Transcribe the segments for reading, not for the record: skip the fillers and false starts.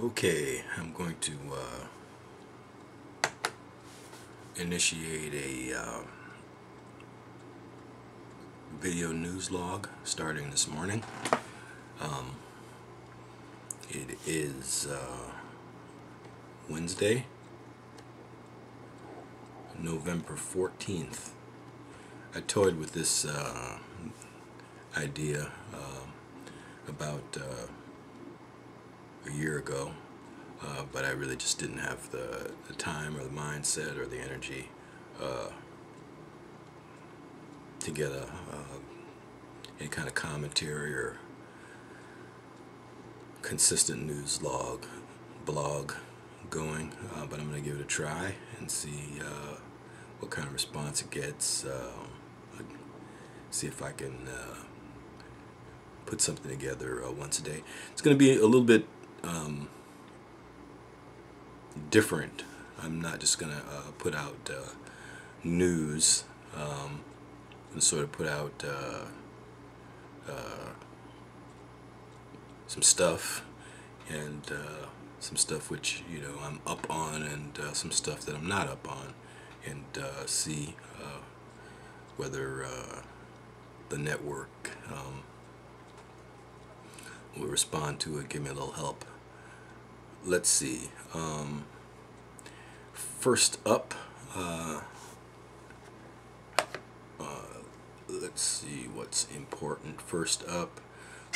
Okay, I'm going to initiate a video news log starting this morning. It is Wednesday, November 14th. I toyed with this idea about a year ago, but I really just didn't have the time or the mindset or the energy to get any kind of commentary or consistent news blog going, but I'm going to give it a try and see what kind of response it gets. See if I can put something together once a day. It's going to be a little bit different. I'm not just going to put out news and sort of put out some stuff and some stuff which I'm up on, and some stuff that I'm not up on, and see whether the network will respond to it, give me a little help. Let's see. First up, let's see what's important. First up,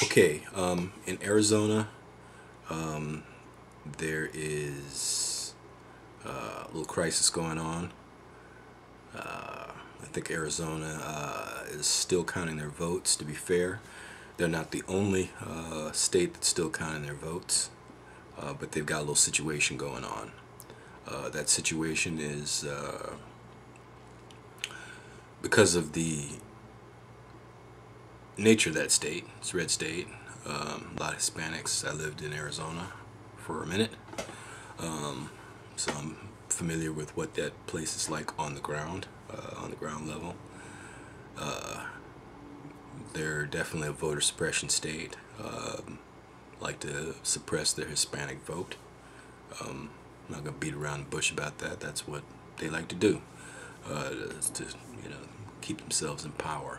okay, in Arizona, there is a little crisis going on. I think Arizona is still counting their votes. To be fair, they're not the only state that's still counting their votes, but they've got a little situation going on. That situation is because of the nature of that state. It's a red state. A lot of Hispanics. I lived in Arizona for a minute, so I'm familiar with what that place is like on the ground level. They're definitely a voter suppression state. Like to suppress their Hispanic vote. I'm not gonna beat around the bush about that. That's what they like to do, to keep themselves in power.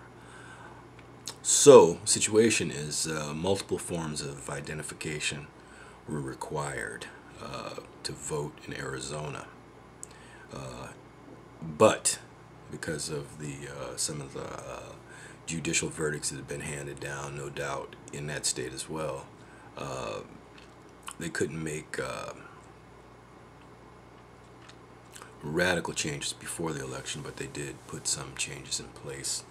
So, situation is multiple forms of identification were required to vote in Arizona, but because of the some of the judicial verdicts that have been handed down, no doubt in that state as well, they couldn't make radical changes before the election, but they did put some changes in place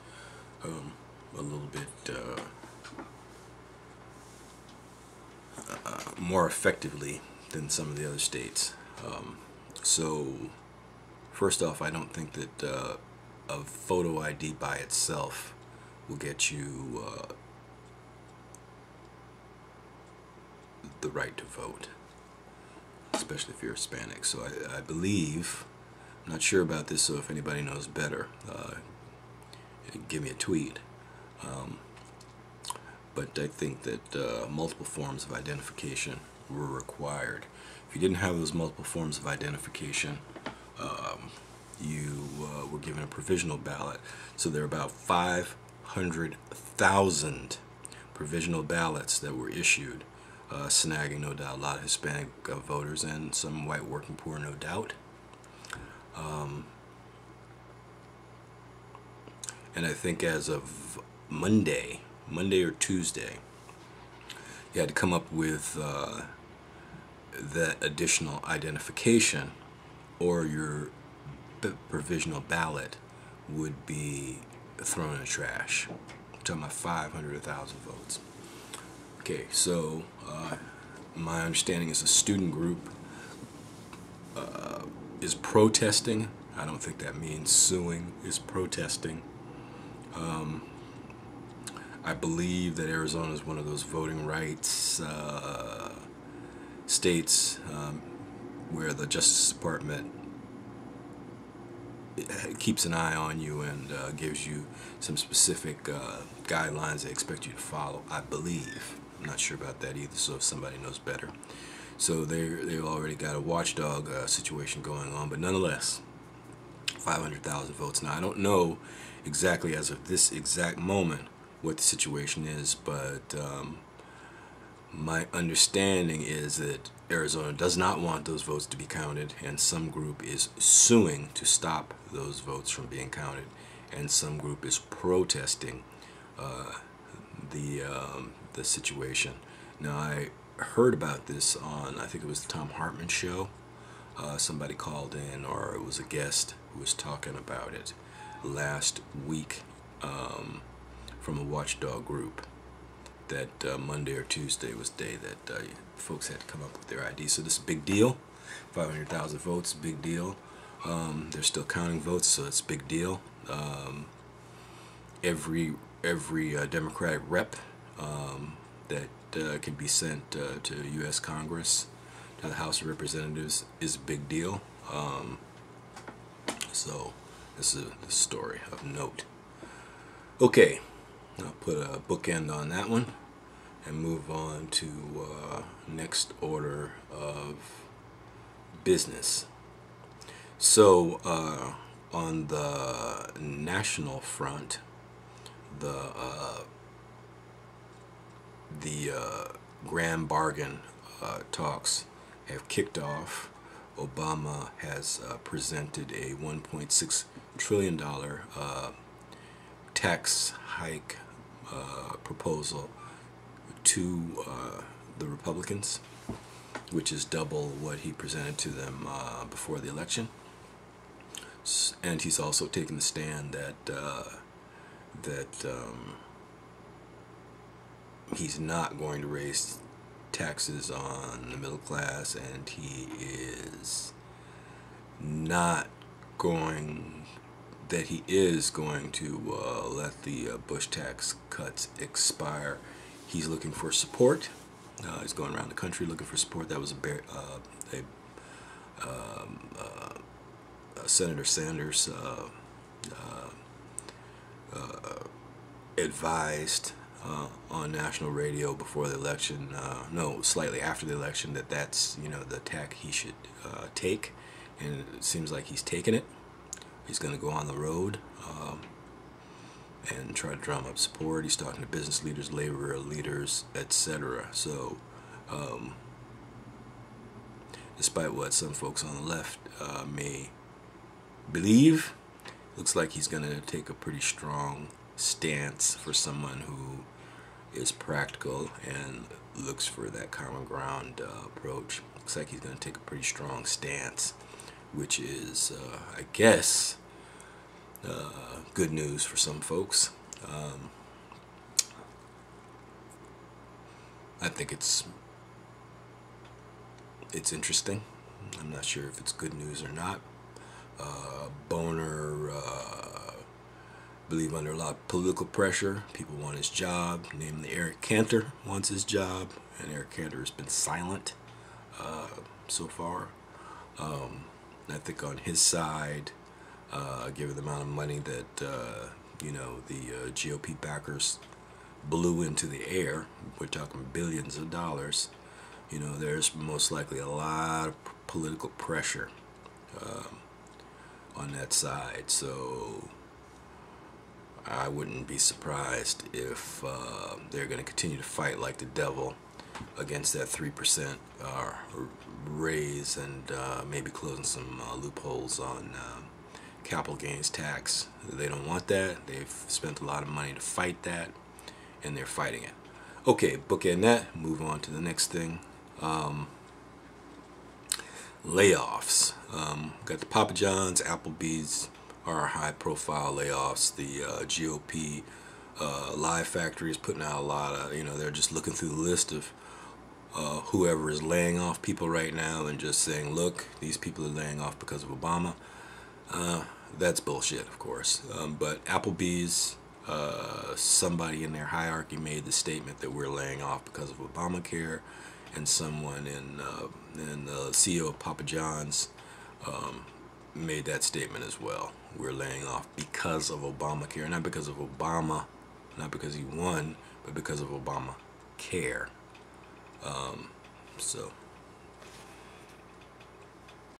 a little bit more effectively than some of the other states. So first off, I don't think that a photo ID by itself will get you the right to vote, especially if you're Hispanic. So I believe, I'm not sure about this, so if anybody knows better, give me a tweet. But I think that multiple forms of identification were required. If you didn't have those multiple forms of identification, you were given a provisional ballot. So there are about 500,000 provisional ballots that were issued, snagging, no doubt, a lot of Hispanic voters and some white working poor, no doubt. And I think as of Monday or Tuesday, you had to come up with that additional identification, or your provisional ballot would be thrown in the trash. I'm talking about 500,000 votes. Okay, so my understanding is a student group is protesting. I don't think that means suing, is protesting. I believe that Arizona is one of those voting rights states where the Justice Department keeps an eye on you and gives you some specific guidelines they expect you to follow, I believe. I'm not sure about that either, so if somebody knows better, So they've already got a watchdog situation going on, but nonetheless, 500,000 votes. Now I don't know exactly as of this exact moment what the situation is, but my understanding is that Arizona does not want those votes to be counted, and some group is suing to stop those votes from being counted, and some group is protesting the situation. Now I heard about this on, I think it was the Tom Hartman show. Somebody called in, or it was a guest who was talking about it last week from a watchdog group. That Monday or Tuesday was the day that folks had to come up with their ID. So this is a big deal. 500,000 votes, big deal. They're still counting votes, so it's a big deal. Every Democratic rep that can be sent to U.S. Congress, to the House of Representatives, is a big deal. So this is a story of note. Okay, I'll put a bookend on that one and move on to next order of business. So on the national front, the grand bargain talks have kicked off. Obama has presented a $1.6 trillion tax hike proposal to the Republicans, which is double what he presented to them before the election. And he's also taken the stand that he's not going to raise taxes on the middle class, and he is not going to let the Bush tax cuts expire. He's looking for support. He's going around the country looking for support. That was Senator Sanders advised on national radio before the election, no, slightly after the election, that that's the tack he should take, and it seems like he's taken it. He's going to go on the road and try to drum up support. He's talking to business leaders, labor leaders, etc. So, despite what some folks on the left may believe, looks like he's going to take a pretty strong stance for someone who is practical and looks for that common ground approach. Looks like he's going to take a pretty strong stance, which is, I guess, good news for some folks. I think it's interesting. I'm not sure if it's good news or not. Boner, believe under a lot of political pressure, people want his job. Namely, Eric Cantor wants his job, and Eric Cantor has been silent so far. I think on his side, given the amount of money that the GOP backers blew into the air, we're talking billions of dollars. There's most likely a lot of political pressure on that side. So I wouldn't be surprised if they're going to continue to fight like the devil against that 3% raise, and maybe closing some loopholes on capital gains tax. They don't want that. They've spent a lot of money to fight that, and they're fighting it. Okay, bookend that, move on to the next thing. Layoffs. Got the Papa John's, Applebee's are high-profile layoffs. The GOP Live Factory is putting out a lot of, they're just looking through the list of whoever is laying off people right now and just saying, look, these people are laying off because of Obama. That's bullshit, of course. But Applebee's, somebody in their hierarchy made the statement that we're laying off because of Obamacare, and someone in the CEO of Papa John's made that statement as well. We're laying off because of Obamacare, not because of Obama, not because he won, but because of Obamacare. So